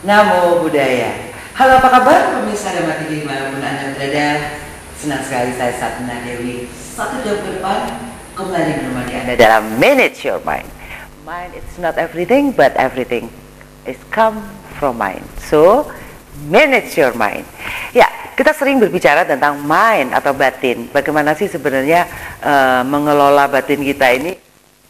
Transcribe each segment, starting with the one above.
Namo Buddhaya. Halo, apa kabar pemirsa Dhamma TV dimanapun Anda berada? Senang sekali saya Satna Dewi 1 jam ke depan kembali menemani Anda dalam Manage Your Mind. Mind is not everything, but everything is come from mind. So, manage your mind. Ya, kita sering berbicara tentang mind atau batin. Bagaimana sih sebenarnya mengelola batin kita ini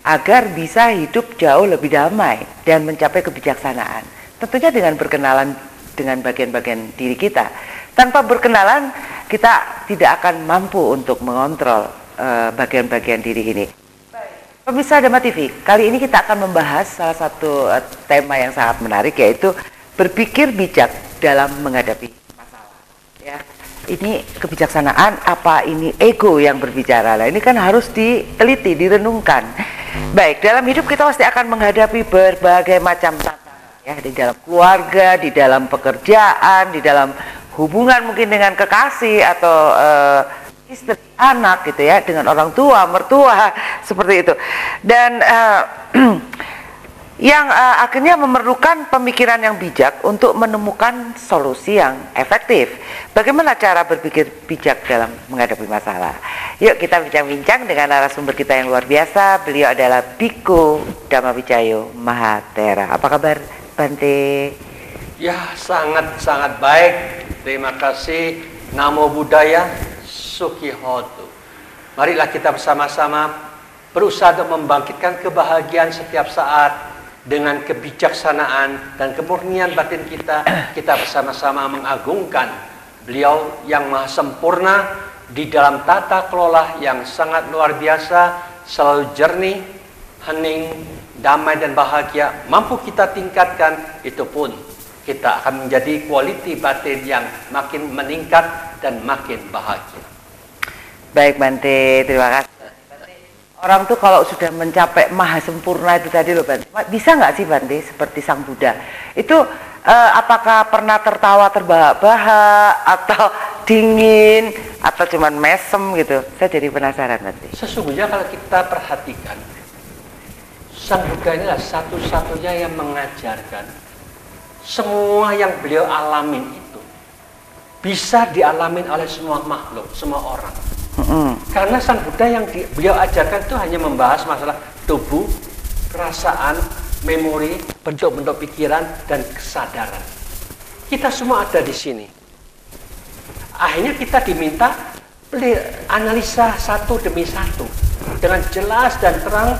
agar bisa hidup jauh lebih damai dan mencapai kebijaksanaan. Tentunya dengan berkenalan dengan bagian-bagian diri kita. Tanpa berkenalan, kita tidak akan mampu untuk mengontrol bagian-bagian diri ini. Pemirsa Dhamma TV, kali ini kita akan membahas salah satu tema yang sangat menarik, yaitu berpikir bijak dalam menghadapi masalah. Ya, ini kebijaksanaan apa ini ego yang berbicara? Lah, ini kan harus diteliti, direnungkan. Baik, dalam hidup kita pasti akan menghadapi berbagai macam tantangan, ya, di dalam keluarga, di dalam pekerjaan, di dalam hubungan mungkin dengan kekasih atau istri, anak gitu ya, dengan orang tua, mertua, seperti itu. Dan yang akhirnya memerlukan pemikiran yang bijak untuk menemukan solusi yang efektif. Bagaimana cara berpikir bijak dalam menghadapi masalah? Yuk kita bincang-bincang dengan narasumber kita yang luar biasa. Beliau adalah Bhikkhu Dhammawicayo Mahathera. Apa kabar, Bante? Ya, sangat-sangat baik. Terima kasih. Namo Buddhaya, Sukhihotu. Marilah kita bersama-sama berusaha untuk membangkitkan kebahagiaan setiap saat dengan kebijaksanaan dan kemurnian batin kita. Kita bersama-sama mengagungkan beliau yang maha sempurna di dalam tata kelola yang sangat luar biasa, selalu jernih, hening, damai dan bahagia. Mampu kita tingkatkan, itu pun kita akan menjadi quality batin yang makin meningkat dan makin bahagia. Baik, Bante, terima kasih. Orang tuh kalau sudah mencapai maha sempurna itu tadi loh, Bante, bisa nggak sih, Bante, seperti Sang Buddha itu apakah pernah tertawa terbahak-bahak atau dingin atau cuman mesem gitu? Saya jadi penasaran, Bante. Sesungguhnya kalau kita perhatikan, Sang Buddha inilah satu-satunya yang mengajarkan semua yang beliau alamin itu bisa dialamin oleh semua makhluk, semua orang. Karena Sang Buddha yang beliau ajarkan itu hanya membahas masalah tubuh, perasaan, memori, bentuk-bentuk pikiran, dan kesadaran. Kita semua ada di sini. Akhirnya kita diminta analisa satu demi satu dengan jelas dan terang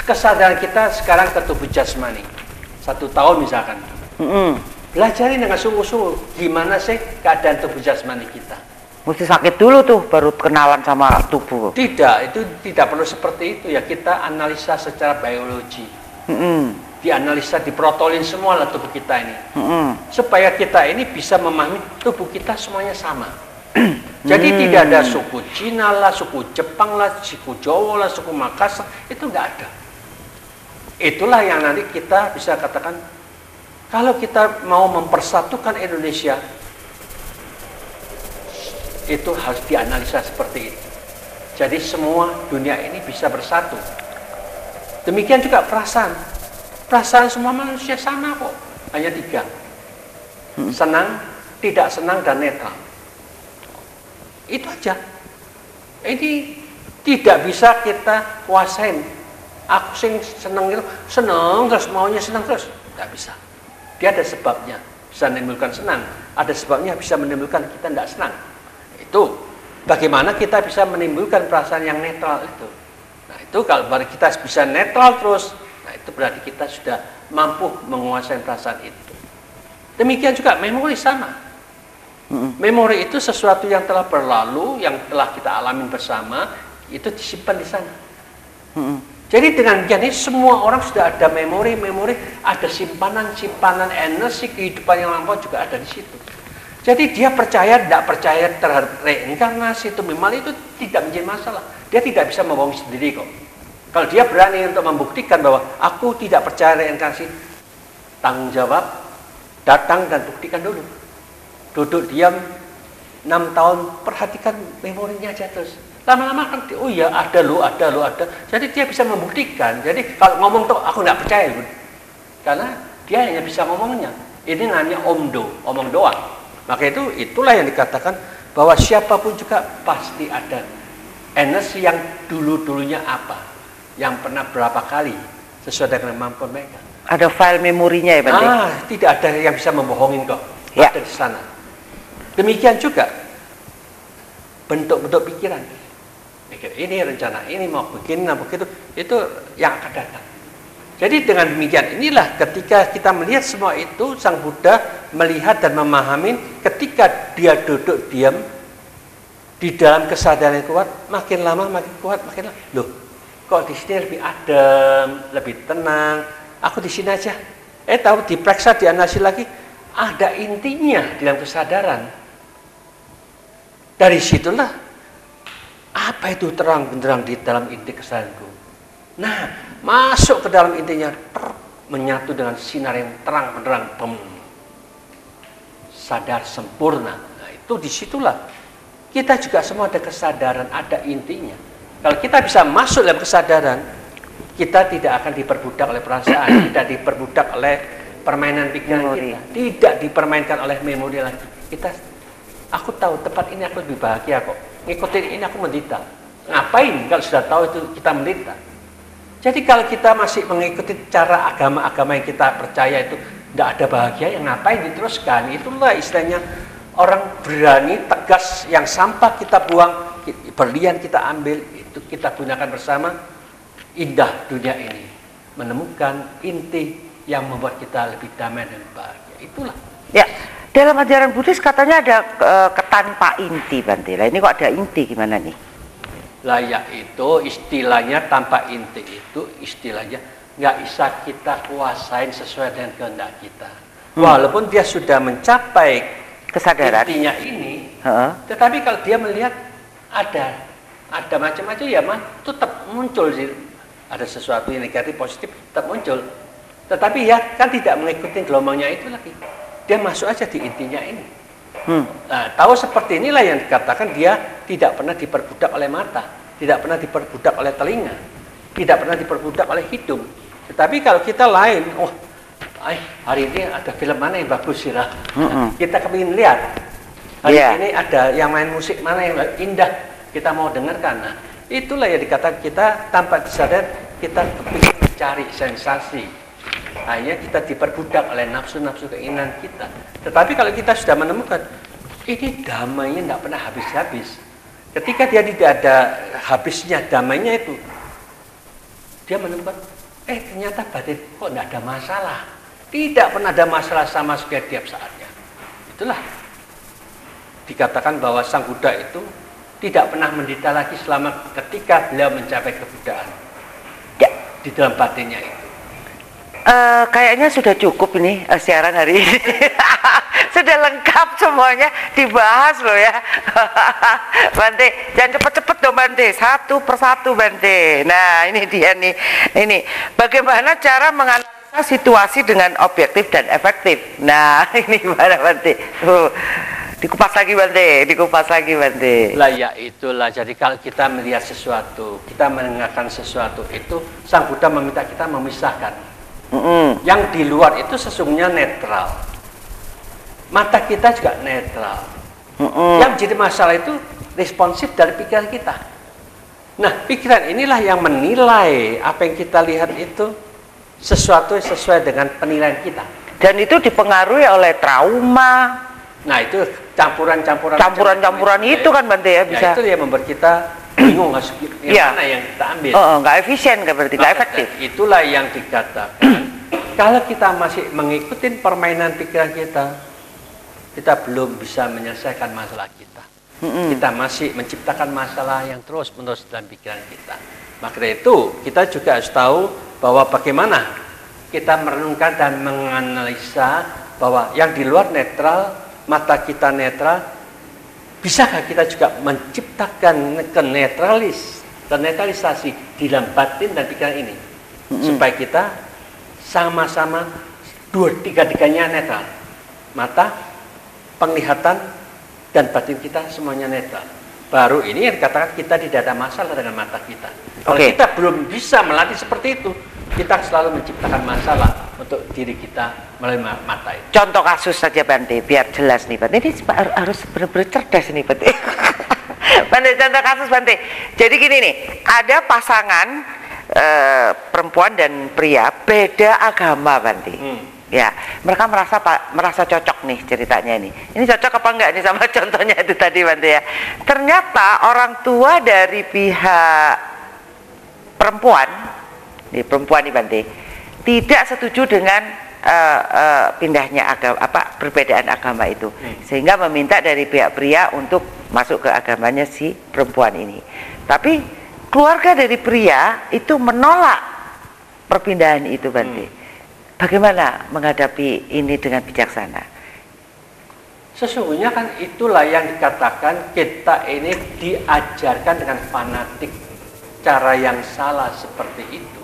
kesadaran kita sekarang ke tubuh jasmani. 1 tahun misalkan. Belajarin dengan sungguh-sungguh gimana sih keadaan tubuh jasmani kita. Mesti sakit dulu tuh baru kenalan sama tubuh. Tidak, itu tidak perlu seperti itu ya. Kita analisa secara biologi. Dianalisa, diprotolin semua lah tubuh kita ini. Supaya kita ini bisa memahami tubuh kita semuanya sama. Jadi tidak ada suku Cina lah, suku Jepang lah, suku Jawa lah, suku Makassar, itu nggak ada. Itulah yang nanti kita bisa katakan, kalau kita mau mempersatukan Indonesia, itu harus dianalisa seperti itu. Jadi semua dunia ini bisa bersatu. Demikian juga perasaan. Perasaan semua manusia sama kok. Hanya 3. Senang, tidak senang, dan netral. Itu aja. Ini tidak bisa kita kuasain. Aku sing senang itu, senang terus maunya senang terus. Tidak bisa. Dia ada sebabnya. Bisa menimbulkan senang. Ada sebabnya bisa menimbulkan kita tidak senang. Itu bagaimana kita bisa menimbulkan perasaan yang netral itu. Nah, itu kalau kita bisa netral terus, nah itu berarti kita sudah mampu menguasai perasaan itu. Demikian juga memori sama. Memori itu sesuatu yang telah berlalu, yang telah kita alami bersama, itu disimpan di sana. Jadi dengan begini semua orang sudah ada memori, ada simpanan energi kehidupan yang lampau juga ada di situ. Jadi dia percaya, tidak percaya terhadap reinkarnasi itu memang itu tidak menjadi masalah. Dia tidak bisa membohongi sendiri kok. Kalau dia berani untuk membuktikan bahwa aku tidak percaya reinkarnasi, tanggung jawab, datang dan buktikan dulu. Duduk diam 6 tahun, perhatikan memorinya aja terus. Lama-lama kan, oh iya ada loh. Jadi dia bisa membuktikan. Jadi kalau ngomong tuh aku nggak percaya, karena dia hanya bisa ngomongnya. Ini namanya omong doang. Maka itulah yang dikatakan bahwa siapapun juga pasti ada energi yang dulu-dulunya apa, yang pernah berapa kali sesuai dengan kemampuan mereka. Ada file memorinya ya Bante? Tidak ada yang bisa membohongin kok. Ya. Ada di sana. Demikian juga bentuk-bentuk pikiran. Pikir ini rencana ini mau begini, mau begitu, itu yang akan datang. Jadi dengan demikian inilah ketika kita melihat semua itu, Sang Buddha melihat dan memahami ketika dia duduk diam di dalam kesadaran yang kuat, makin lama makin kuat, makin lama. Loh, kok di sini lebih adem, lebih tenang. Aku di sini aja. Tahu diperiksa, dianalisis lagi, ada intinya di dalam kesadaran. Dari situlah apa itu terang benderang di dalam inti kesadaranku. Nah, masuk ke dalam intinya, menyatu dengan sinar yang terang benderang, sadar sempurna. Nah, itu disitulah kita juga semua ada kesadaran, ada intinya. Kalau kita bisa masuk dalam kesadaran, kita tidak akan diperbudak oleh perasaan, tidak diperbudak oleh permainan pikiran kita, tidak dipermainkan oleh memori lagi. Aku tahu tempat ini aku lebih bahagia kok. Ngikutin ini aku menderita. Ngapain kalau sudah tahu itu kita menderita? Jadi kalau kita masih mengikuti cara agama-agama yang kita percaya itu tidak ada bahagia, yang ngapain diteruskan? Itulah istilahnya orang berani, tegas, yang sampah kita buang, berlian kita ambil, itu kita gunakan bersama. Indah dunia ini, menemukan inti yang membuat kita lebih damai dan bahagia. Itulah. Ya, dalam ajaran Buddhis katanya ada ketanpa inti Bante. Lah ini kok ada inti gimana nih? Lah ya itu istilahnya tanpa inti itu istilahnya nggak bisa kita kuasain sesuai dengan kehendak kita. Walaupun dia sudah mencapai kesadaran intinya ini, tetapi kalau dia melihat ada macam-macam ya tetap muncul sih. Ada sesuatu yang negatif, positif tetap muncul. Tetapi ya kan tidak mengikuti gelombangnya itu lagi. Dia masuk aja di intinya ini. Nah, tahu seperti inilah yang dikatakan dia tidak pernah diperbudak oleh mata, tidak pernah diperbudak oleh telinga, tidak pernah diperbudak oleh hidung. Tetapi kalau kita lain, hari ini ada film mana yang bagus sih lah. Kita kepingin lihat. Hari ini ada yang main musik mana yang indah, kita mau dengarkan. Nah, itulah yang dikatakan kita tanpa disadar kita kepingin mencari sensasi. Hanya kita diperbudak oleh nafsu-nafsu keinginan kita. Tetapi kalau kita sudah menemukan ini damainya tidak pernah habis-habis. Ketika dia tidak ada habisnya damainya itu, dia menemukan ternyata batin kok tidak ada masalah. Tidak pernah ada masalah sama sekali tiap saatnya. Itulah dikatakan bahwa Sang Buddha itu tidak pernah menderita lagi selama ketika beliau mencapai kebuddhaan. Di dalam batinnya itu. Kayaknya sudah cukup ini siaran hari ini. Sudah lengkap semuanya dibahas loh ya. Bante, jangan cepet-cepet dong Bante, satu persatu Bante. Nah ini dia nih, ini bagaimana cara menganalisa situasi dengan objektif dan efektif. Nah ini gimana Bante? Dikupas lagi Bante. Lah ya itulah, jadi kalau kita melihat sesuatu, kita mendengarkan sesuatu itu, Sang Buddha meminta kita memisahkan. Yang di luar itu sesungguhnya netral. Mata kita juga netral. Yang menjadi masalah itu responsif dari pikiran kita. Nah, pikiran inilah yang menilai apa yang kita lihat itu sesuatu sesuai dengan penilaian kita. Dan itu dipengaruhi oleh trauma. Nah, itu campuran itu kan Bante ya bisa. Ya, itu yang membuat kita bingung yang mana yang kita ambil. Nggak efisien kan berarti, nggak efektif. Itulah yang dikatakan. Kalau kita masih mengikuti permainan pikiran kita belum bisa menyelesaikan masalah kita. Kita masih menciptakan masalah yang terus-menerus dalam pikiran kita. Maka dari itu kita juga harus tahu bahwa bagaimana kita merenungkan dan menganalisa bahwa yang di luar netral, mata kita netral, bisakah kita juga menciptakan kenetralisasi di dalam batin dan pikiran ini supaya kita sama-sama tiga-tiganya netral, mata, penglihatan dan batin kita semuanya netral. Baru ini yang dikatakan kita tidak ada masalah dengan mata kita. Kalau kita belum bisa melatih seperti itu, kita selalu menciptakan masalah. untuk diri kita melalui mata itu. Contoh kasus saja Bante, biar jelas nih Bante. Ini harus benar-benar cerdas nih Bante. Bante, contoh kasus Bante. Jadi gini nih, ada pasangan perempuan dan pria beda agama Bante. Ya, mereka merasa cocok nih ceritanya nih. Ini cocok apa enggak nih sama contohnya itu tadi Bante ya. Ternyata orang tua dari pihak perempuan nih Bante, tidak setuju dengan pindahnya agama, perbedaan agama itu, sehingga meminta dari pihak pria untuk masuk ke agamanya si perempuan ini. Tapi keluarga dari pria itu menolak perpindahan itu Bante. Bagaimana menghadapi ini dengan bijaksana? Sesungguhnya kan itulah yang dikatakan kita ini diajarkan dengan fanatik, cara yang salah seperti itu.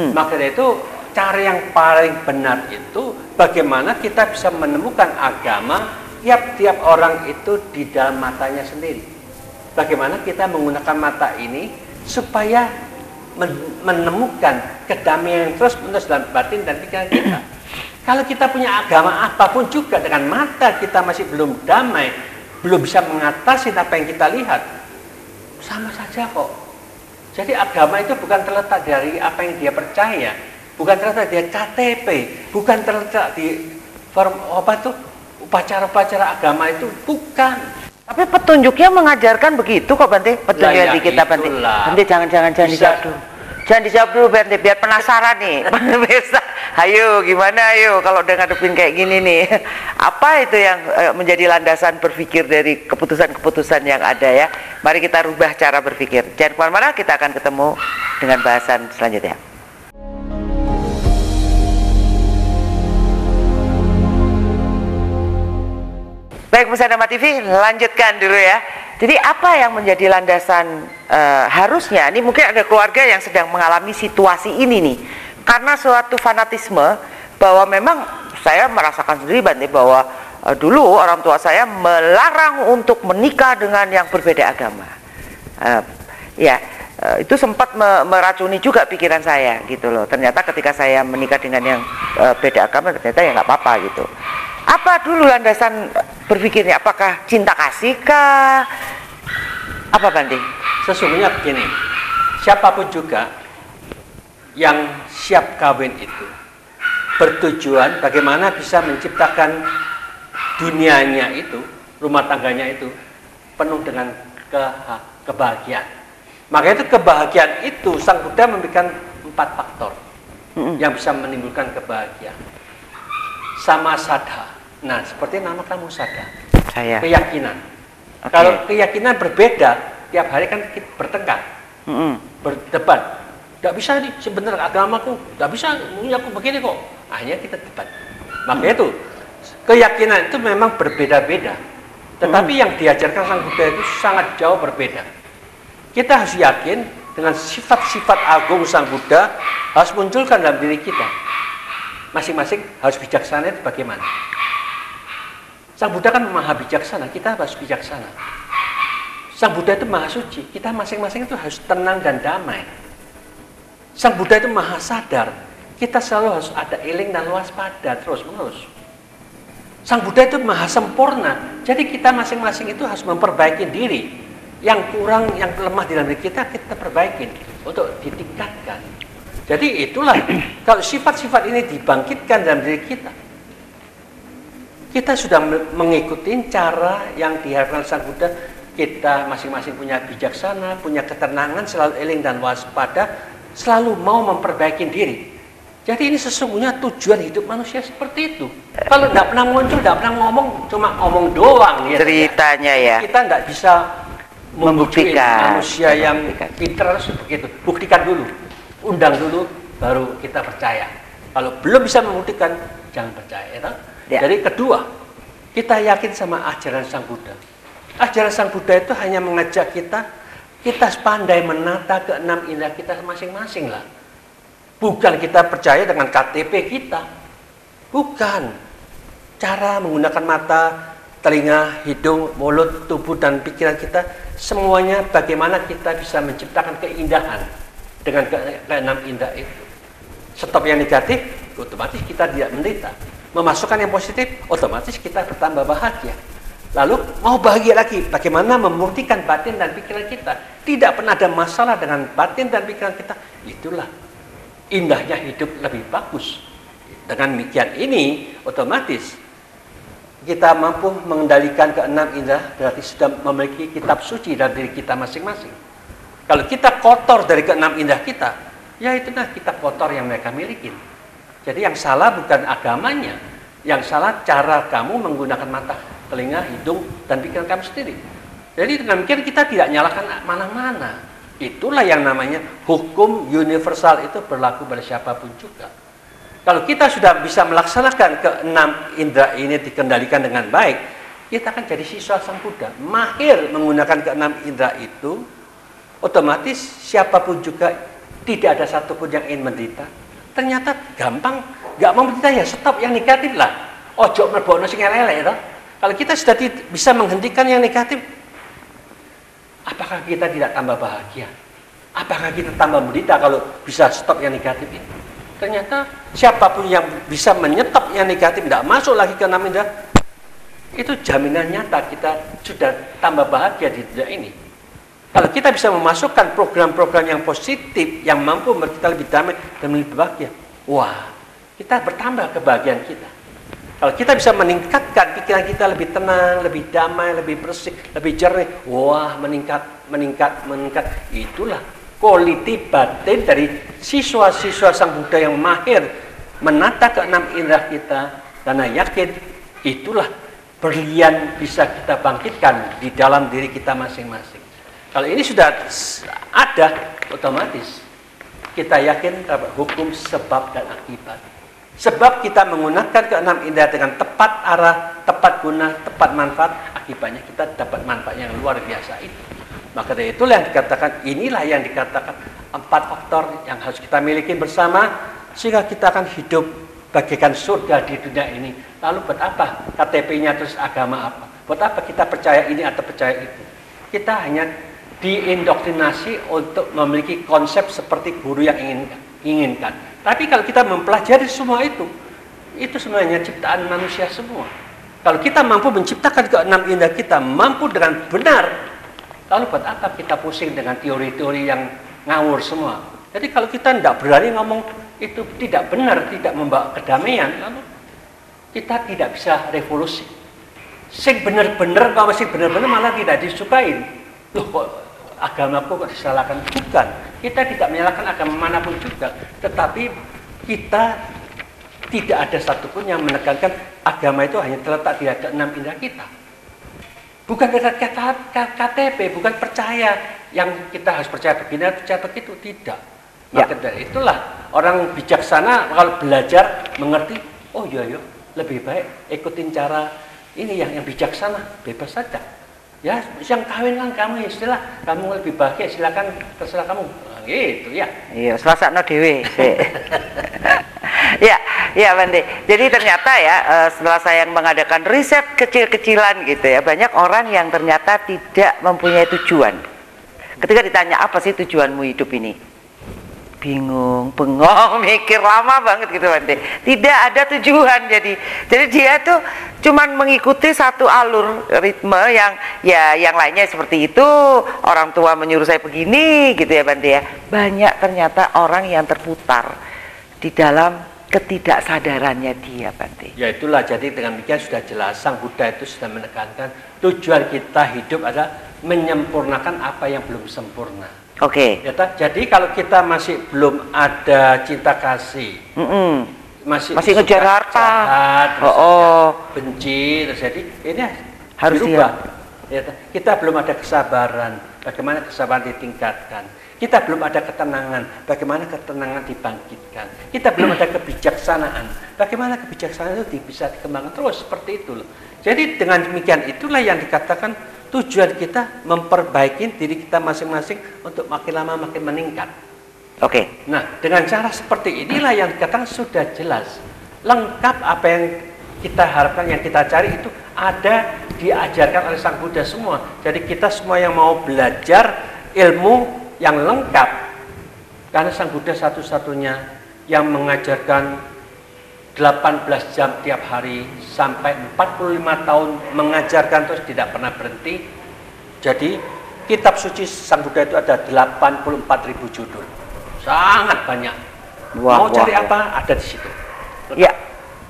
Maka dari itu cara yang paling benar itu bagaimana kita bisa menemukan agama tiap-tiap orang itu di dalam matanya sendiri. Bagaimana kita menggunakan mata ini supaya menemukan kedamaian terus-menerus dalam batin dan pikiran kita. Kalau kita punya agama apapun juga dengan mata kita masih belum damai, belum bisa mengatasi apa yang kita lihat, sama saja kok. Jadi agama itu bukan terletak dari apa yang dia percaya, bukan terletak dari KTP, bukan terletak di form upacara-upacara agama itu, bukan. Tapi petunjuknya mengajarkan begitu kok Bante, petunjuknya di kita Bante. Bante jangan dijawab dulu. Jangan dijawab dulu Bante, biar penasaran nih. Ayo gimana ayo kalau udah ngadepin kayak gini nih. Apa itu yang menjadi landasan berpikir dari keputusan-keputusan yang ada ya. Mari kita rubah cara berpikir. Jangan kemana-mana, kita akan ketemu dengan bahasan selanjutnya. Baik pemirsa Dhamma TV, lanjutkan dulu ya. Jadi apa yang menjadi landasan harusnya, ini mungkin ada keluarga yang sedang mengalami situasi ini nih. Karena suatu fanatisme bahwa memang saya merasakan sendiri Bante bahwa dulu orang tua saya melarang untuk menikah dengan yang berbeda agama. Itu sempat meracuni juga pikiran saya gitu loh. Ternyata ketika saya menikah dengan yang beda agama ternyata ya nggak apa-apa gitu. Apa dulu landasan berpikirnya? Apakah cinta kasih kah? Apa Bante? Sesungguhnya begini, siapapun juga yang siap kawin itu bertujuan bagaimana bisa menciptakan dunianya itu, rumah tangganya itu penuh dengan kebahagiaan. Maka itu kebahagiaan itu Sang Buddha memberikan 4 faktor yang bisa menimbulkan kebahagiaan. Sama sadha. Nah, seperti nama kamu sadha. Saya. Keyakinan. Okay. Kalau keyakinan berbeda, tiap hari kan kita bertengkar, berdebat. Tidak bisa nih, sebenarnya agamaku, tidak bisa, aku begini kok. Akhirnya kita debat. Makanya itu, keyakinan itu memang berbeda-beda. Tetapi yang diajarkan Sang Buddha itu sangat jauh berbeda. Kita harus yakin dengan sifat-sifat agung Sang Buddha harus munculkan dalam diri kita. Masing-masing harus bijaksana itu bagaimana? Sang Buddha kan maha bijaksana, kita harus bijaksana. Sang Buddha itu maha suci, kita masing-masing itu harus tenang dan damai. Sang Buddha itu maha sadar, kita selalu harus ada iling dan waspada terus-menerus. Sang Buddha itu maha sempurna, jadi kita masing-masing itu harus memperbaiki diri. Yang kurang, yang lemah di dalam diri kita perbaikin untuk ditingkatkan. Jadi itulah, kalau sifat-sifat ini dibangkitkan dalam diri kita sudah mengikuti cara yang diharapkan Sang Buddha. Kita masing-masing punya bijaksana, punya ketenangan, selalu eling dan waspada, selalu mau memperbaiki diri. Jadi ini sesungguhnya tujuan hidup manusia seperti itu. Kalau tidak pernah muncul, tidak pernah ngomong, cuma ngomong doang. Ceritanya ya. Kita tidak bisa membuktikan manusia yang pintar harus begitu. Buktikan dulu, undang dulu, baru kita percaya. Kalau belum bisa membuktikan, jangan percaya. Ya. Jadi kedua, kita yakin sama ajaran Sang Buddha. Ajaran Sang Buddha itu hanya mengajak kita pandai menata keenam indera kita masing-masing lah. Bukan kita percaya dengan KTP kita. Bukan. Cara menggunakan mata, telinga, hidung, mulut, tubuh, dan pikiran kita, semuanya bagaimana kita bisa menciptakan keindahan dengan keenam indera itu. Stop yang negatif, otomatis kita tidak menderita. Memasukkan yang positif, otomatis kita bertambah bahagia. Lalu mau bahagia lagi, bagaimana memurnikan batin dan pikiran kita. Tidak pernah ada masalah dengan batin dan pikiran kita. Itulah indahnya hidup lebih bagus. Dengan demikian ini, otomatis kita mampu mengendalikan keenam indera, berarti sudah memiliki kitab suci dari diri kita masing-masing. Kalau kita kotor dari keenam indera kita, ya itulah kitab kotor yang mereka miliki. Jadi yang salah bukan agamanya, yang salah cara kamu menggunakan mata, telinga, hidung, dan pikiran kamu sendiri. Jadi dengan demikian kita tidak nyalakan mana-mana. Itulah yang namanya hukum universal, itu berlaku pada siapapun juga. Kalau kita sudah bisa melaksanakan keenam indera ini dikendalikan dengan baik, kita akan jadi siswa Sang Buddha. Mahir menggunakan keenam indera itu, otomatis siapapun juga tidak ada satupun yang ingin menderita. Ternyata gampang, nggak mau menderita ya stop yang negatif lah. Ojo mlebokno sing elek itu. Kalau kita sudah bisa menghentikan yang negatif, apakah kita tidak tambah bahagia? Apakah kita tambah menderita kalau bisa stop yang negatif itu? Ternyata siapapun yang bisa menyetop yang negatif, tidak masuk lagi ke enam indera, itu jaminan nyata kita sudah tambah bahagia di dunia ini. Kalau kita bisa memasukkan program-program yang positif, yang mampu membuat kita lebih damai dan lebih bahagia, wah, kita bertambah kebahagiaan kita. Kalau kita bisa meningkatkan pikiran kita lebih tenang, lebih damai, lebih bersih, lebih jernih, wah, meningkat. Itulah quality batin dari siswa-siswa Sang Buddha yang mahir menata keenam indera kita, karena yakin itulah berlian bisa kita bangkitkan di dalam diri kita masing-masing. Kalau ini sudah ada, otomatis kita yakin hukum sebab dan akibat. Sebab kita menggunakan keenam indera dengan tepat arah, tepat guna, tepat manfaat, akibatnya kita dapat manfaat yang luar biasa itu. Maka dari itulah yang dikatakan, inilah yang dikatakan 4 faktor yang harus kita miliki bersama, sehingga kita akan hidup bagaikan surga di dunia ini. Lalu buat apa KTP-nya terus agama apa? Buat apa kita percaya ini atau percaya itu? Kita hanya diindoktrinasi untuk memiliki konsep seperti guru yang inginkan. Tapi kalau kita mempelajari semua itu sebenarnya ciptaan manusia semua. Kalau kita mampu menciptakan keenam indera kita, mampu dengan benar, lalu buat apa kita pusing dengan teori-teori yang ngawur semua? Jadi kalau kita tidak berani ngomong itu tidak benar, tidak membawa kedamaian, lalu kita tidak bisa revolusi. Sing benar-benar, kalau masih benar-benar malah tidak disukain. Loh kok agamaku kok disalahkan? Bukan. Kita tidak menyalahkan agama manapun juga. Tetapi kita tidak ada satupun yang menekankan agama itu hanya terletak di keenam indera kita. Bukan KTP, bukan percaya yang kita harus percaya begini, percaya begitu. Tidak. Maka dari itulah orang bijaksana kalau belajar mengerti, oh iya, lebih baik ikutin cara ini yang bijaksana, bebas saja. Ya, yang kawinlah kamu, istilah kamu lebih bahagia, silakan terserah kamu. Nah, gitu ya. Iya, selasakno dhewe. Ya, Bante. Jadi ternyata ya, setelah saya mengadakan riset kecil-kecilan gitu ya, banyak orang yang ternyata tidak mempunyai tujuan. Ketika ditanya apa sih tujuanmu hidup ini? Bingung, bengong, mikir lama banget gitu Bante. Tidak ada tujuan, jadi dia tuh cuman mengikuti satu alur ritme yang lainnya seperti itu. Orang tua menyuruh saya begini gitu ya Bante ya. Banyak ternyata orang yang terputar di dalam ketidaksadarannya dia Bante. Ya itulah, jadi dengan demikian sudah jelas Sang Buddha itu sudah menekankan tujuan kita hidup adalah menyempurnakan apa yang belum sempurna. Oke. Ya, jadi kalau kita masih belum ada cinta kasih, masih ngejar harta, benci, terus jadi ini harus dirubah. Ya, kita belum ada kesabaran, bagaimana kesabaran ditingkatkan? Kita belum ada ketenangan, bagaimana ketenangan dibangkitkan? Kita belum ada kebijaksanaan, bagaimana kebijaksanaan itu bisa dikembangkan terus seperti itu loh. Jadi dengan demikian itulah yang dikatakan tujuan kita memperbaiki diri kita masing-masing untuk makin lama makin meningkat. Oke. Nah, dengan cara seperti inilah yang dikatakan sudah jelas, lengkap apa yang kita harapkan, yang kita cari itu ada diajarkan oleh Sang Buddha semua. Jadi kita semua yang mau belajar ilmu yang lengkap, karena Sang Buddha satu-satunya yang mengajarkan 18 jam tiap hari sampai 45 tahun mengajarkan terus tidak pernah berhenti. Jadi kitab suci Sang Buddha itu ada 84.000 judul. Sangat banyak. Mau cari apa? Ada di situ. Ya,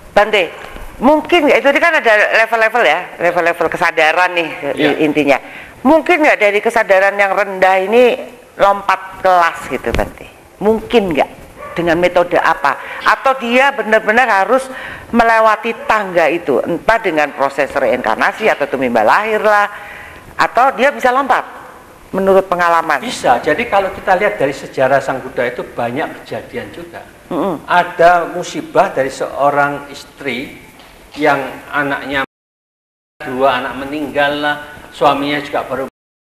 Bante, mungkin nggak itu kan ada level-level ya, level-level kesadaran nih intinya. Mungkin nggak dari kesadaran yang rendah ini lompat kelas gitu, Bante? Mungkin nggak? Dengan metode apa? Atau dia benar-benar harus melewati tangga itu, entah dengan proses reinkarnasi atau tumimba lahir lah, atau dia bisa lompat menurut pengalaman? Bisa. Jadi kalau kita lihat dari sejarah Sang Buddha itu banyak kejadian juga. Ada musibah dari seorang istri yang anaknya 2 anak meninggal lah, suaminya juga baru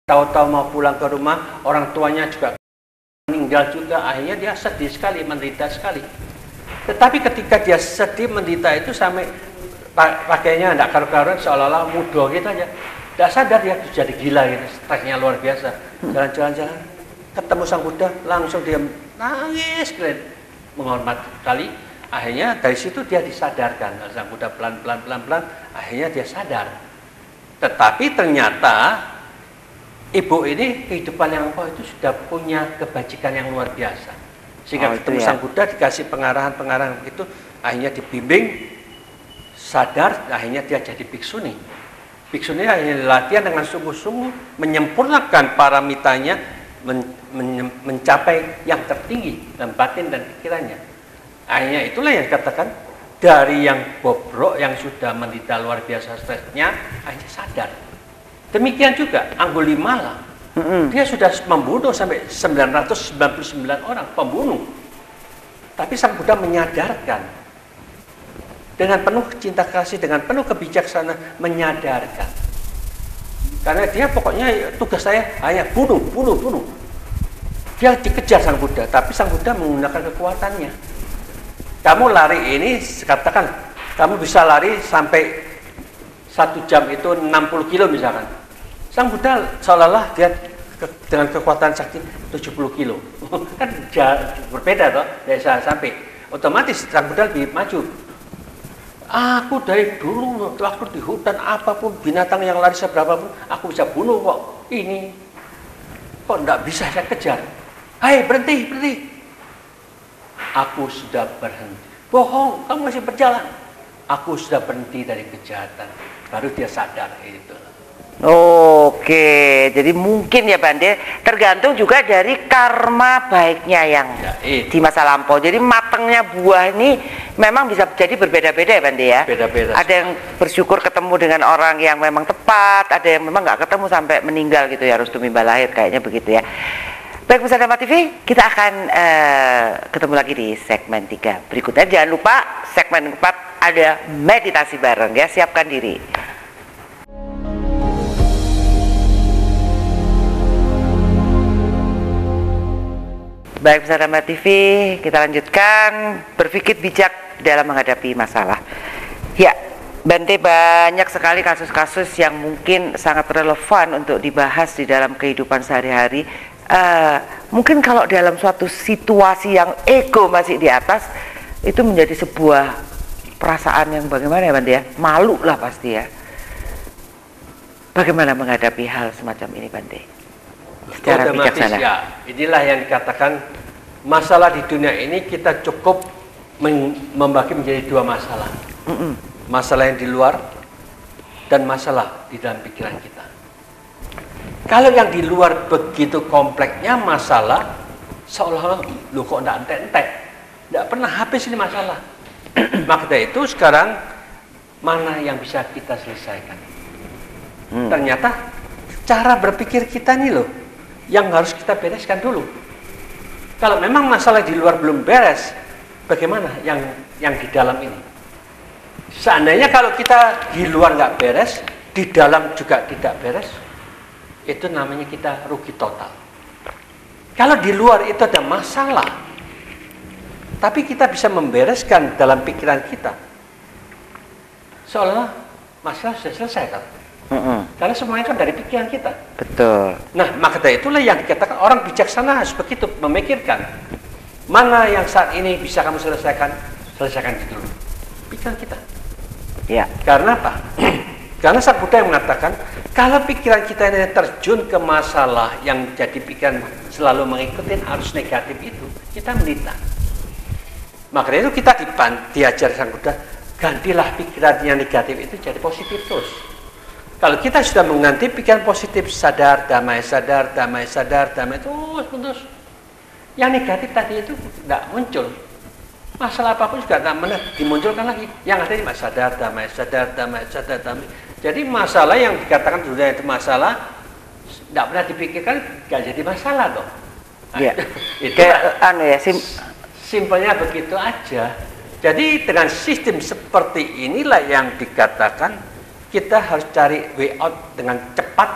tahu-tahu mau pulang ke rumah, orang tuanya juga meninggal juga, akhirnya dia sedih sekali, menderita sekali. Tetapi ketika dia sedih, menderita itu sampai pakainya tidak karu-karuan, seolah-olah mudah gitu aja. Tidak sadar dia jadi gila gitu, stresnya luar biasa. Jalan-jalan, ketemu Sang Buddha, langsung dia nangis, menghormat sekali. Akhirnya dari situ dia disadarkan, Sang Buddha pelan-pelan, akhirnya dia sadar. Tetapi ternyata ibu ini kehidupan yang lampau itu sudah punya kebajikan yang luar biasa. Sehingga ketemu Sang Buddha dikasih pengarahan begitu, akhirnya dibimbing, sadar, akhirnya dia jadi bhiksuni. Bhiksuni akhirnya latihan dengan sungguh-sungguh, menyempurnakan paramitanya, mencapai yang tertinggi dalam batin dan pikirannya. Akhirnya itulah yang dikatakan, dari yang bobrok, yang sudah menderita luar biasa stresnya, akhirnya sadar. Demikian juga Anggulimala, dia sudah membunuh sampai 999 orang, pembunuh. Tapi Sang Buddha menyadarkan, dengan penuh cinta kasih, dengan penuh kebijaksanaan, menyadarkan. Karena dia pokoknya tugas saya hanya bunuh. Dia dikejar Sang Buddha, tapi Sang Buddha menggunakan kekuatannya. Kamu lari ini, katakan, kamu bisa lari sampai 1 jam itu 60 kilo misalkan. Sang Buddha seolah-olah dia dengan kekuatan sakti 70 kilo. Kan berbeda toh, dari saya sampai. Otomatis Sang Buddha lebih maju. Aku dari dulu, waktu di hutan apapun, binatang yang lari seberapa pun, aku bisa bunuh kok. Ini kok enggak bisa saya kejar. Hai, berhenti. Aku sudah berhenti. Bohong, kamu masih berjalan. Aku sudah berhenti dari kejahatan. Baru dia sadar itu. Oke, jadi mungkin ya Bante, tergantung juga dari karma baiknya yang di masa lampau. Jadi matangnya buah ini memang bisa jadi berbeda-beda ya Bante ya. Beda-beda. Ada yang bersyukur ketemu dengan orang yang memang tepat, ada yang memang nggak ketemu sampai meninggal gitu ya, harus tumimba lahir kayaknya begitu ya. Baik pemirsa Dharma TV, kita akan ketemu lagi di segmen 3 berikutnya. Jangan lupa segmen 4 ada meditasi bareng ya, siapkan diri. Baik pemirsa Dharma TV, kita lanjutkan berpikir bijak dalam menghadapi masalah. Ya, Bante, banyak sekali kasus-kasus yang mungkin sangat relevan untuk dibahas di dalam kehidupan sehari-hari. Mungkin kalau dalam suatu situasi yang ego masih di atas, itu menjadi sebuah perasaan yang bagaimana ya Bante ya, malu lah pasti ya. Bagaimana menghadapi hal semacam ini Bante secara bijaksana? Ya, inilah yang dikatakan masalah di dunia ini kita cukup membagi menjadi 2 masalah. Masalah yang di luar dan masalah di dalam pikiran kita. Kalau yang di luar begitu kompleksnya masalah, seolah-olah lu kok enggak entek-entek, enggak pernah habis ini masalah. Maka dari itu sekarang mana yang bisa kita selesaikan? Ternyata cara berpikir kita nih loh yang harus kita bereskan dulu. Kalau memang masalah di luar belum beres, bagaimana yang di dalam ini? Seandainya kalau kita di luar nggak beres, di dalam juga tidak beres, itu namanya kita rugi total. Kalau di luar itu ada masalah, tapi kita bisa membereskan dalam pikiran kita, seolah masalah sudah selesai kan? Karena semuanya kan dari pikiran kita. Betul. Nah, maka dari itulah yang dikatakan orang bijaksana harus begitu, memikirkan mana yang saat ini bisa kamu selesaikan itu dulu. pikiran kita. Ya. Karena apa? Karena Sang Buddha yang mengatakan, kalau pikiran kita ini terjun ke masalah yang jadi pikiran selalu mengikuti arus negatif itu, kita menderita. Makanya itu kita diajar Sang Buddha, gantilah pikiran yang negatif itu jadi positif terus. Kalau kita sudah mengganti pikiran positif, sadar, damai, terus. Yang negatif tadi itu tidak muncul. Masalah apapun juga tidak dimunculkan lagi. Yang ada cuma sadar, damai. Jadi masalah yang dikatakan dunia itu masalah, tidak pernah dipikirkan, tidak jadi masalah toh. Iya. Itu simpelnya begitu aja. Jadi dengan sistem seperti inilah yang dikatakan kita harus cari way out dengan cepat,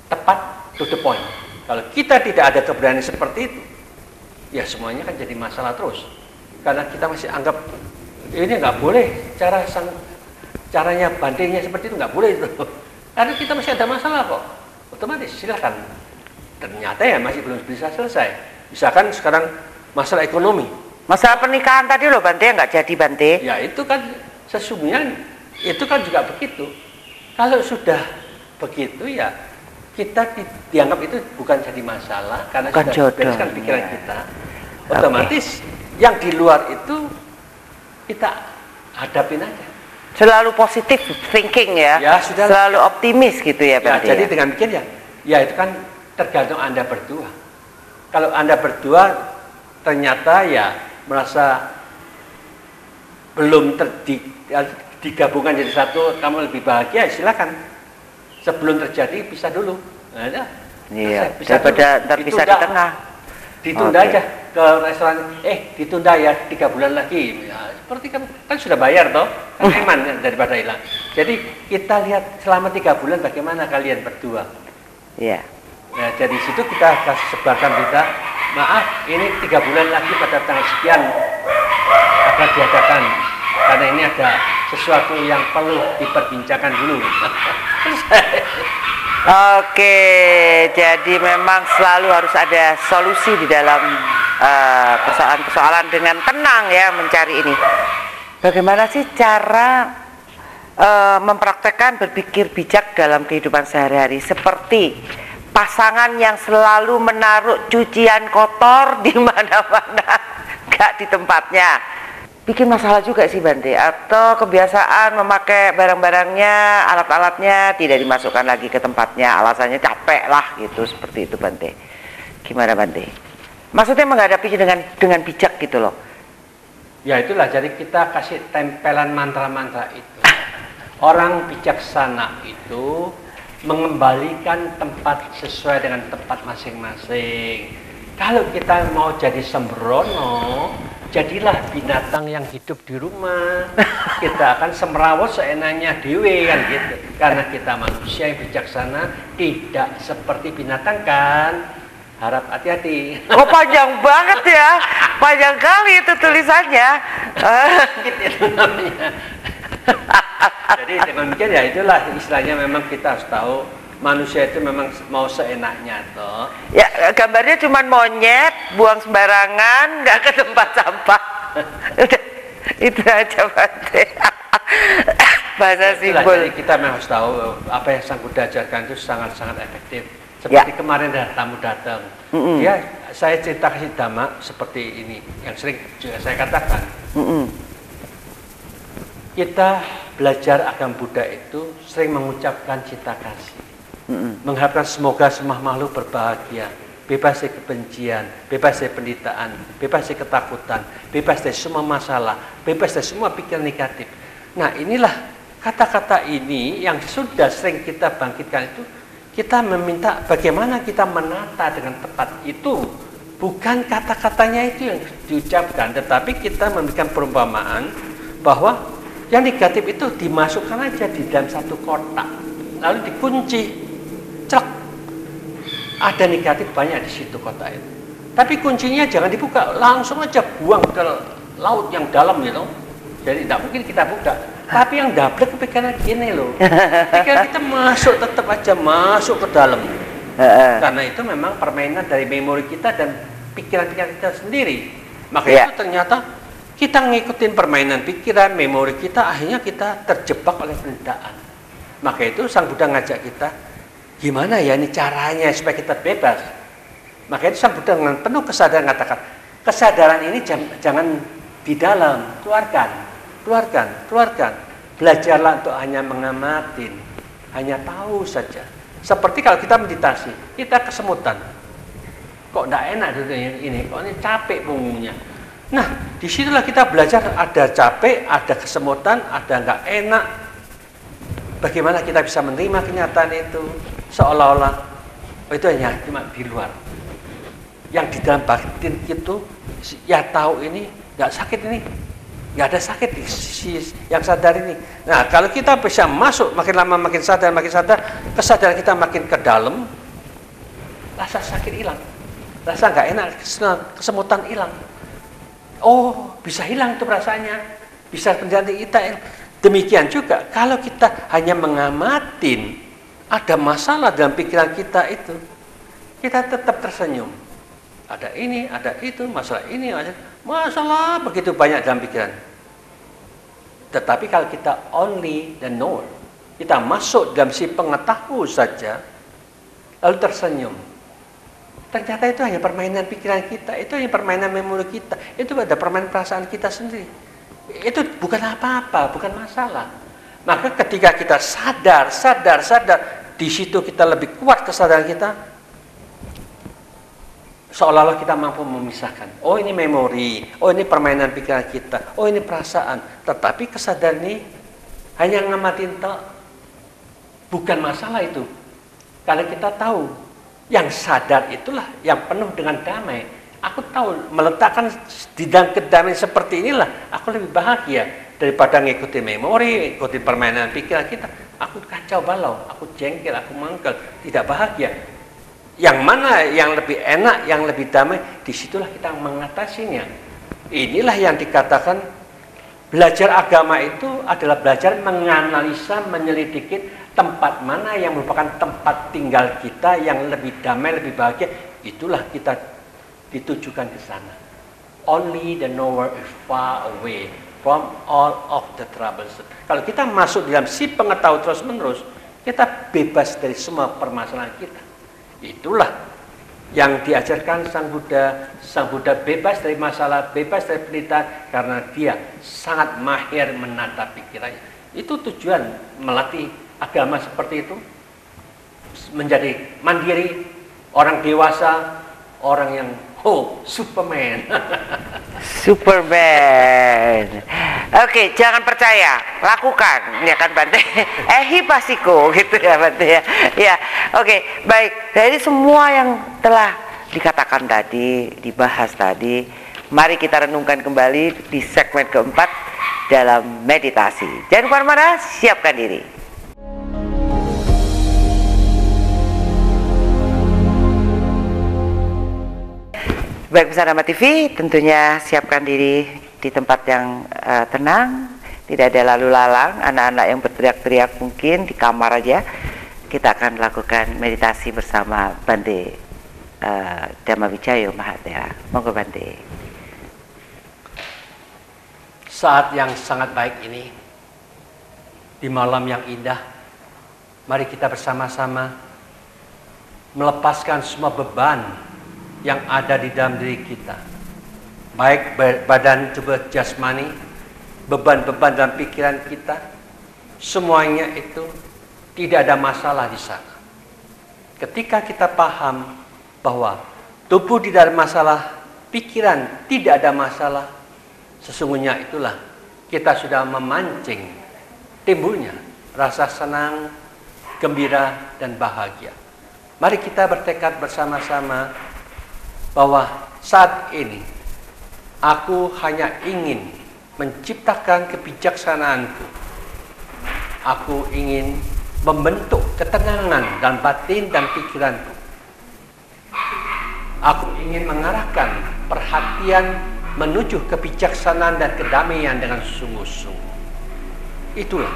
tepat, to the point. Kalau kita tidak ada keberanian seperti itu, ya semuanya kan jadi masalah terus. Karena kita masih anggap ini nggak boleh, caranya bandingnya seperti itu nggak boleh itu. Karena kita masih ada masalah kok. Otomatis silakan. Ternyata ya masih belum bisa selesai. Misalkan sekarang masalah ekonomi. Masalah pernikahan tadi loh Bante, nggak jadi Bante. Ya itu kan sesungguhnya itu kan juga begitu. Kalau sudah begitu ya kita dianggap itu bukan jadi masalah karena bukan sudah jodoh, bereskan pikiran ya. kita. Otomatis yang di luar itu kita hadapin aja. Selalu positif thinking ya. Ya sudah. Selalu optimis gitu ya Bante. Jadi dengan demikian ya itu kan tergantung Anda berdua. Kalau Anda berdua ternyata ya merasa belum digabungkan jadi satu, kamu lebih bahagia, silakan. Sebelum terjadi pisah dulu. Nah, iya. Daripada ntar pisah di tengah. Ditunda aja ke restoran. Ditunda ya 3 bulan lagi. Ya, seperti kan sudah bayar toh, kan iman daripada hilang. Jadi kita lihat selama 3 bulan bagaimana kalian berdua. Iya. Nah, dari situ kita kasih sebarkan berita. Maaf, ini 3 bulan lagi pada tanggal sekian akan diadakan. Karena ini ada sesuatu yang perlu diperbincangkan dulu. Oke, jadi memang selalu harus ada solusi di dalam persoalan-persoalan dengan tenang ya mencari ini. Bagaimana sih cara mempraktekkan berpikir bijak dalam kehidupan sehari-hari? Seperti pasangan yang selalu menaruh cucian kotor di mana-mana, gak di tempatnya. Bikin masalah juga sih Bante. Atau kebiasaan memakai barang-barangnya, alat-alatnya tidak dimasukkan lagi ke tempatnya, alasannya capek lah gitu, seperti itu Bante. Gimana Bante? Maksudnya menghadapi dengan bijak gitu loh. Ya itulah, jadi kita kasih tempelan mantra-mantra itu. Orang bijaksana itu mengembalikan tempat sesuai dengan tempat masing-masing. Kalau kita mau jadi sembrono, jadilah binatang yang hidup di rumah. Kita akan semrawut seenaknya dewe kan gitu. Karena kita manusia yang bijaksana, tidak seperti binatang kan. Harap hati-hati. Oh panjang banget ya, panjang kali itu tulisannya. Itu namanya. Jadi dengan demikian ya itulah istilahnya, memang kita harus tahu manusia itu memang mau seenaknya toh. Ya gambarnya cuma monyet buang sembarangan, nggak ke tempat sampah. Udah, itu aja Bante. Bahasa simbol. Jadi kita memang harus tahu apa yang Sang Buddha ajarkan itu sangat-sangat efektif. Seperti kemarin ada tamu datang, saya cerita kasih dhamma seperti ini yang sering juga saya katakan. Kita belajar agama Buddha itu sering mengucapkan cinta kasih, mengharapkan semoga semua makhluk berbahagia, bebas dari kebencian, bebas dari penderitaan, bebas dari ketakutan, bebas dari semua masalah, bebas dari semua pikiran negatif. Nah inilah kata-kata ini yang sudah sering kita bangkitkan itu. Kita meminta bagaimana kita menata dengan tepat itu, bukan kata-katanya itu yang diucapkan, tetapi kita memberikan perumpamaan bahwa yang negatif itu dimasukkan aja di dalam satu kotak, lalu dikunci, celak. Ada negatif banyak di situ kotak itu, tapi kuncinya jangan dibuka, langsung aja buang ke laut yang dalam gitu. Jadi tidak mungkin kita buka. Tapi yang dablek kepikiran gini loh, pikiran kita masuk, tetap aja masuk ke dalam. Karena itu memang permainan dari memori kita dan pikiran-pikiran kita sendiri. Makanya itu ternyata Kita ngikutin permainan pikiran, memori kita, akhirnya kita terjebak oleh penderitaan. Maka itu Sang Buddha ngajak kita, gimana ya ini caranya supaya kita bebas. Maka itu Sang Buddha dengan penuh kesadaran katakan, kesadaran ini jangan di dalam, keluarkan. Belajarlah untuk hanya mengamatin, hanya tahu saja. Seperti kalau kita meditasi, kita kesemutan. Kok tidak enak ini, kok ini capek punggungnya. Nah, disitulah kita belajar ada capek, ada kesemutan, ada nggak enak. Bagaimana kita bisa menerima kenyataan itu seolah-olah itu hanya cuma di luar. Yang di dalam batin itu, ya tahu ini nggak sakit ini, nggak ada sakit di sisi yang sadar ini. Nah, kalau kita bisa masuk makin lama makin sadar, kesadaran kita makin ke dalam, rasa sakit hilang, rasa nggak enak, kesemutan hilang. Oh, bisa hilang tuh rasanya, bisa menjadi kita. Demikian juga kalau kita hanya mengamatin ada masalah dalam pikiran kita itu, kita tetap tersenyum. Ada ini, ada itu, masalah ini, masalah begitu banyak dalam pikiran. Tetapi kalau kita only the knower, kita masuk dalam si pengetahu saja, lalu tersenyum. Ternyata itu hanya permainan pikiran kita, itu hanya permainan memori kita, itu ada permainan perasaan kita sendiri. Itu bukan apa-apa, bukan masalah. Maka ketika kita sadar, di situ kita lebih kuat kesadaran kita, seolah-olah kita mampu memisahkan. Oh, ini memori, oh ini permainan pikiran kita, oh ini perasaan. Tetapi kesadaran ini hanya ngamatin tok, bukan masalah itu. Kalau kita tahu, yang sadar itulah yang penuh dengan damai. Aku tahu meletakkan di dalam kedamaian seperti inilah aku lebih bahagia daripada ngikutin memori, ngikutin permainan pikiran kita. Aku kacau balau, aku jengkel, aku mangkel, tidak bahagia. Yang mana yang lebih enak, yang lebih damai, disitulah kita mengatasinya. Inilah yang dikatakan belajar agama itu adalah belajar menganalisa, menyelidiki tempat mana yang merupakan tempat tinggal kita yang lebih damai, lebih bahagia. Itulah kita ditujukan ke sana. Only the knower is far away from all of the troubles. Kalau kita masuk dalam si pengetahuan terus menerus, kita bebas dari semua permasalahan kita. Itulah yang diajarkan Sang Buddha. Sang Buddha bebas dari masalah, bebas dari penderitaan karena dia sangat mahir menata pikirannya. Itu tujuan melatih agama seperti itu, menjadi mandiri, orang dewasa, orang yang Superman. Superman. Oke, jangan percaya, lakukan, ya kan Bante? Hipasiko gitu ya Bante ya. Ya, oke, baik. Dari semua yang telah dikatakan tadi, dibahas tadi, mari kita renungkan kembali di segmen keempat dalam meditasi. Jangan kemana-mana, siapkan diri. Baik pemirsa Dhamma TV, tentunya siapkan diri di tempat yang tenang, tidak ada lalu lalang, anak-anak yang berteriak-teriak mungkin di kamar aja. Kita akan lakukan meditasi bersama Bante Dhamma Wijayo Mahathera. Monggo Bante. Saat yang sangat baik ini, di malam yang indah, mari kita bersama-sama melepaskan semua beban yang ada di dalam diri kita, baik badan tubuh jasmani, beban-beban dalam pikiran kita, semuanya itu tidak ada masalah di sana. Ketika kita paham bahwa tubuh tidak ada masalah, pikiran tidak ada masalah, sesungguhnya itulah kita sudah memancing timbulnya rasa senang, gembira, dan bahagia. Mari kita bertekad bersama-sama bahwa saat ini aku hanya ingin menciptakan kebijaksanaanku. Aku ingin membentuk ketenangan dalam batin dan pikiranku. Aku ingin mengarahkan perhatian menuju kebijaksanaan dan kedamaian dengan sungguh-sungguh. Itulah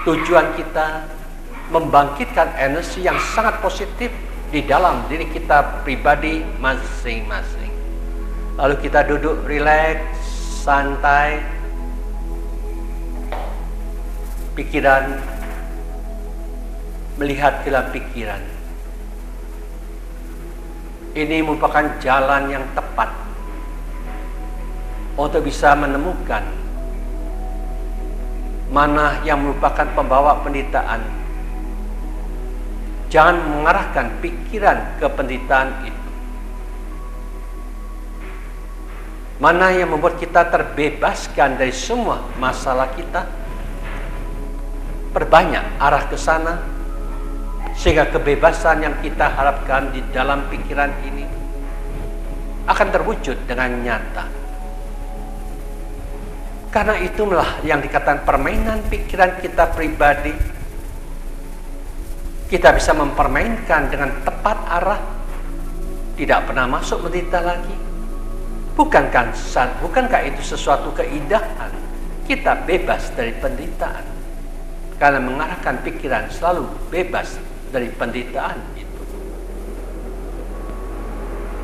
tujuan kita, membangkitkan energi yang sangat positif di dalam diri kita pribadi masing-masing. Lalu kita duduk rileks, santai, pikiran, melihat dalam pikiran. Ini merupakan jalan yang tepat untuk bisa menemukan mana yang merupakan pembawa penderitaan. Jangan mengarahkan pikiran ke penderitaan itu. Mana yang membuat kita terbebaskan dari semua masalah kita. Perbanyak arah ke sana, sehingga kebebasan yang kita harapkan di dalam pikiran ini akan terwujud dengan nyata. Karena itulah yang dikatakan permainan pikiran kita pribadi. Kita bisa mempermainkan dengan tepat arah, tidak pernah masuk menderita lagi. Bukankah itu sesuatu keindahan? Kita bebas dari penderitaan. Karena mengarahkan pikiran selalu bebas dari penderitaan itu.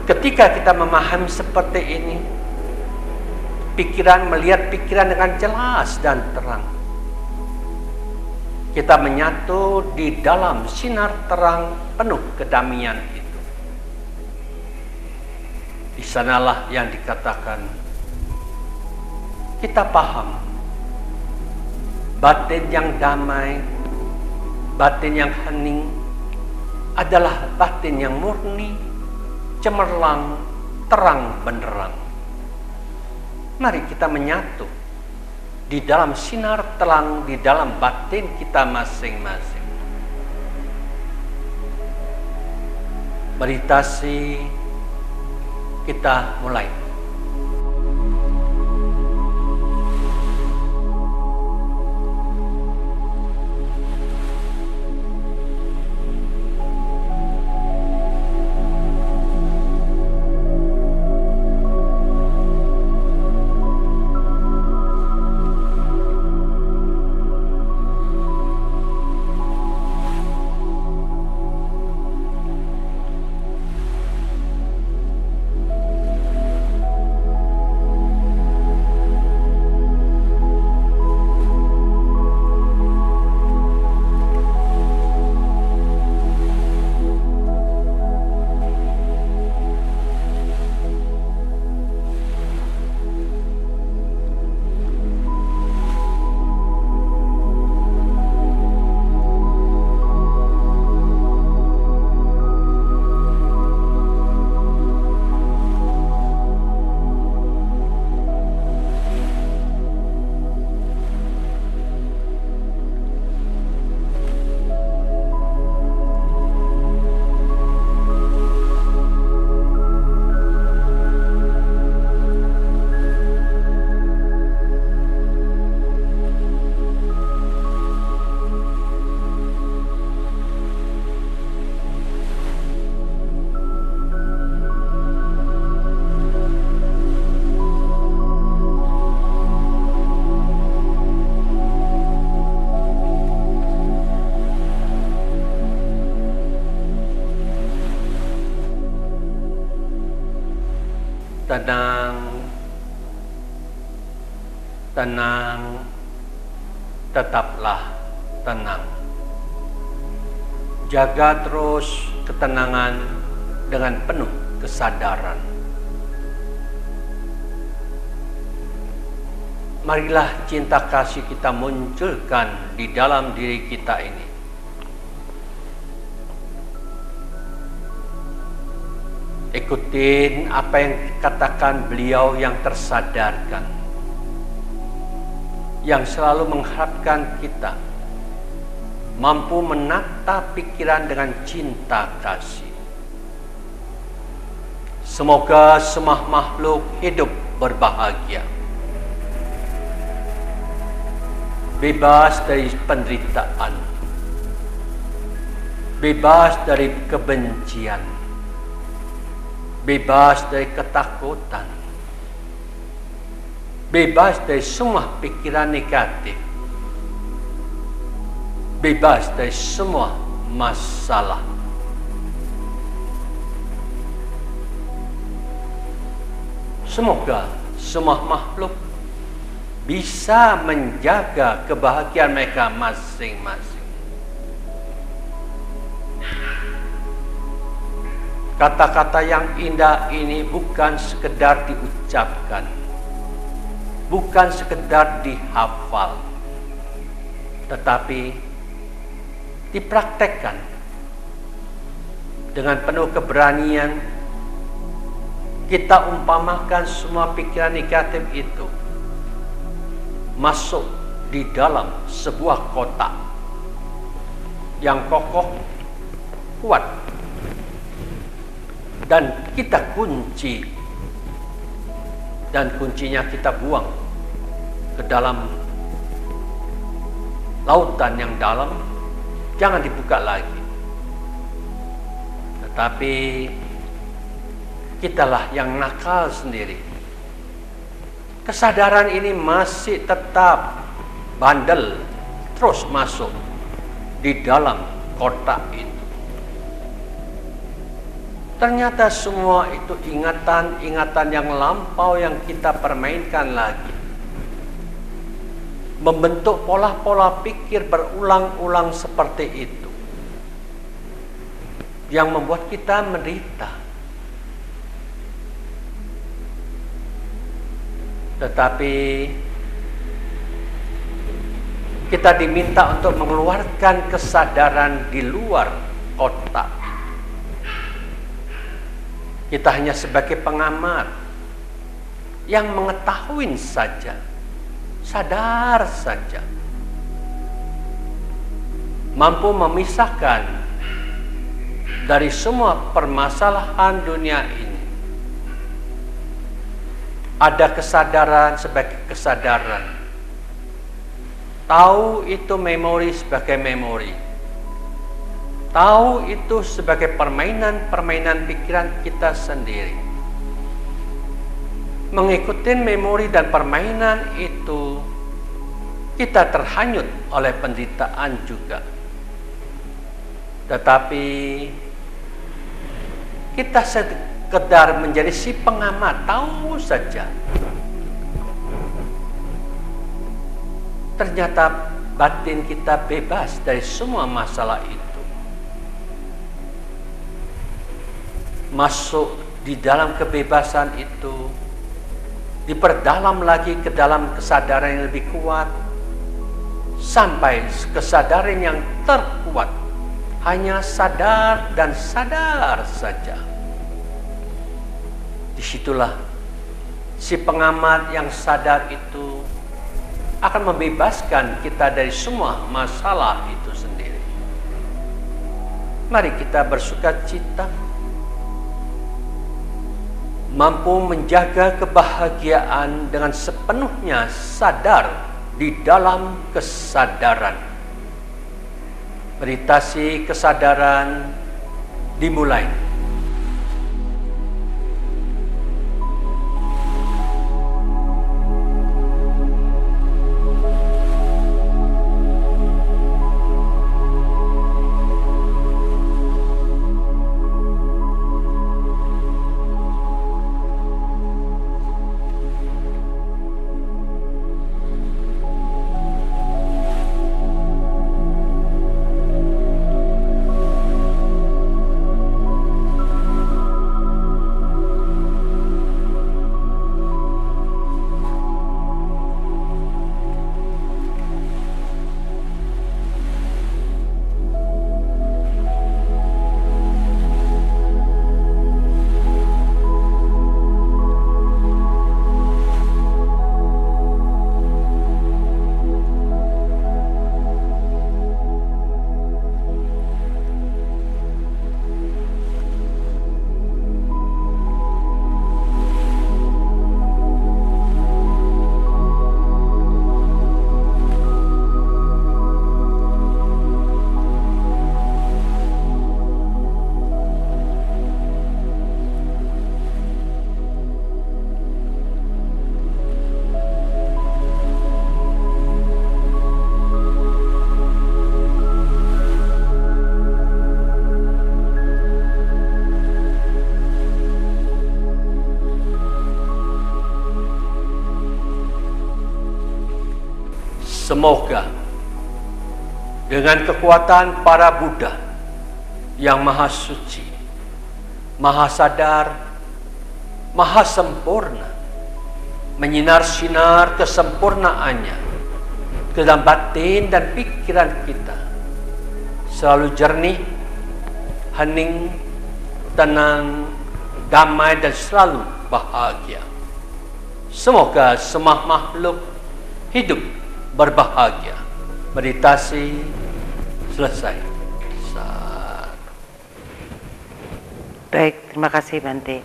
Ketika kita memahami seperti ini, pikiran melihat pikiran dengan jelas dan terang. Kita menyatu di dalam sinar terang penuh kedamaian itu. Di sanalah yang dikatakan kita paham batin yang damai, batin yang hening adalah batin yang murni, cemerlang, terang benderang. Mari kita menyatu di dalam sinar terang, di dalam batin kita masing-masing. Meditasi kita mulai. Tenang, tenang, tetaplah tenang. Jaga terus ketenangan dengan penuh kesadaran. Marilah cinta kasih kita munculkan di dalam diri kita ini. Ikutin apa yang dikatakan beliau yang tersadarkan, yang selalu mengharapkan kita mampu menata pikiran dengan cinta kasih. Semoga semua makhluk hidup berbahagia, bebas dari penderitaan, bebas dari kebencian, bebas dari ketakutan, bebas dari semua pikiran negatif, bebas dari semua masalah. Semoga semua makhluk bisa menjaga kebahagiaan mereka masing-masing. Kata-kata yang indah ini bukan sekedar diucapkan, bukan sekedar dihafal, tetapi dipraktekkan dengan penuh keberanian. Kita umpamakan semua pikiran negatif itu masuk di dalam sebuah kotak yang kokoh, kuat, dan kita kunci, dan kuncinya kita buang ke dalam lautan yang dalam, jangan dibuka lagi. Tetapi kitalah yang nakal sendiri. Kesadaran ini masih tetap bandel, terus masuk di dalam kotak itu. Ternyata semua itu ingatan-ingatan yang lampau yang kita permainkan lagi, membentuk pola-pola pikir berulang-ulang seperti itu, yang membuat kita menderita. Tetapi kita diminta untuk mengeluarkan kesadaran di luar kotak. Kita hanya sebagai pengamat yang mengetahui saja, sadar saja, mampu memisahkan dari semua permasalahan dunia ini. Ada kesadaran sebagai kesadaran, tahu itu memori sebagai memori, tahu itu sebagai permainan-permainan pikiran kita sendiri. Mengikuti memori dan permainan itu, kita terhanyut oleh penderitaan juga. Tetapi kita sekedar menjadi si pengamat, tahu saja. Ternyata batin kita bebas dari semua masalah itu. Masuk di dalam kebebasan itu, diperdalam lagi ke dalam kesadaran yang lebih kuat, sampai kesadaran yang terkuat hanya sadar dan sadar saja. Disitulah si pengamat yang sadar itu akan membebaskan kita dari semua masalah itu sendiri. Mari kita bersukacita, mampu menjaga kebahagiaan dengan sepenuhnya sadar di dalam kesadaran. Meditasi kesadaran dimulai. Semoga dengan kekuatan para Buddha yang maha suci, maha sadar, maha sempurna, menyinar-sinar kesempurnaannya ke dalam batin dan pikiran kita, selalu jernih, hening, tenang, damai, dan selalu bahagia. Semoga semua makhluk hidup berbahagia. Meditasi selesai. Baik, terima kasih Bante.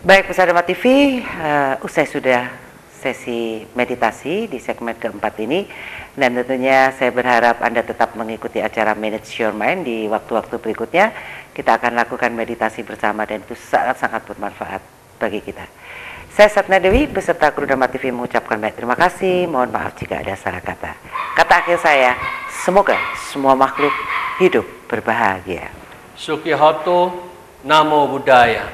Baik, pemirsa Dharma TV, usai sudah sesi meditasi di segmen keempat ini, dan tentunya saya berharap Anda tetap mengikuti acara Manage Your Mind di waktu-waktu berikutnya. Kita akan lakukan meditasi bersama dan itu sangat-sangat bermanfaat bagi kita. Saya Satna Dewi beserta kru Dharma TV mengucapkan banyak terima kasih. Mohon maaf jika ada salah kata. Kata akhir saya, semoga semua makhluk hidup berbahagia. Sukihoto, Namo Buddhaya.